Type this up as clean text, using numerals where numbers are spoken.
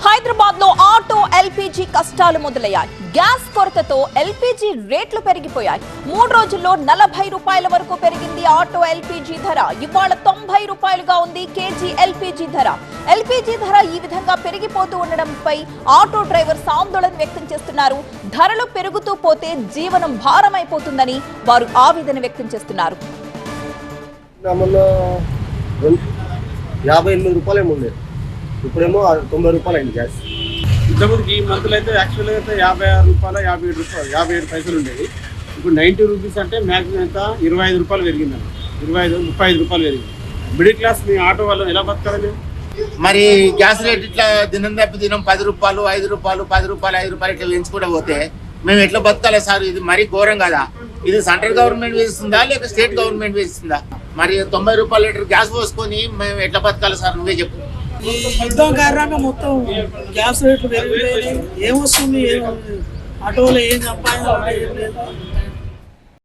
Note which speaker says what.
Speaker 1: హైదరాబాద్ లో auto LPG కష్టాలు మొదలయ్యాయి. గ్యాస్ కొరతతో ఎల్పీజీ రేట్లు పెరిగిపోయాయి. 3 రోజుల్లో 40 రూపాయల వరకు పెరిగింది ఆటో ఎల్పీజీ ధర. ఇవాళ 90 రూపాయలుగా ఉంది కేజీ ఎల్పీజీ ధర. ఎల్పీజీ ధర ఈ విధంగా పెరిగిపోతూ ఉండడంపై ఆటో డ్రైవర్స్ ఆందోళన వ్యక్తం చేస్తున్నారు. ధరలు పెరుగుతూ పోతే జీవనం భారమైపోతుందని వారు ఆవేదన వ్యక్తం చేస్తున్నారు.
Speaker 2: 58 రూపాయలు ఉండేది, ఇప్పుడేమో 90 రూపాయలు అయింది గ్యాస్.
Speaker 3: ఇంతకుముందుకి ఈ మంత్లో అయితే యాక్చువల్గా అయితే 56 రూపాయలు 57 పైసలు ఉండేది. ఇప్పుడు 90 రూపీస్ అంటే మ్యాక్సిమం ఎంత 25 రూపాయలు పెరిగిందండి. 35 రూపాయలు పెరిగింది. మిడిల్ క్లాస్ మీ ఆటో వాళ్ళు ఎలా బతకాలి?
Speaker 4: మరి గ్యాస్ రేట్ ఇట్లా దినం తప్పి దినం 10 రూపాయలు 5 రూపాయలు 10 రూపాయలు 5 రూపాయలు ఇట్లా పెంచుకుంటూ పోతే మేము ఎట్లా బతకాలి సార్? ఇది మరీ ఘోరం కదా. ఇది సెంట్రల్ గవర్నమెంట్ వేస్తుందా లేక స్టేట్ గవర్నమెంట్ వేస్తుందా? మరి 90 రూపాయల లీటర్ గ్యాస్ పోసుకొని మేము ఎట్లా బతకాలి సార్? నువ్వే చెప్పు.
Speaker 5: యుద్ధం కారణంగా మొత్తం గ్యాస్ రేట్లు పెరిగిపోయినాయి. ఏమొస్తుంది, ఆటోలో ఏం సంపాదన ఏం లేదు.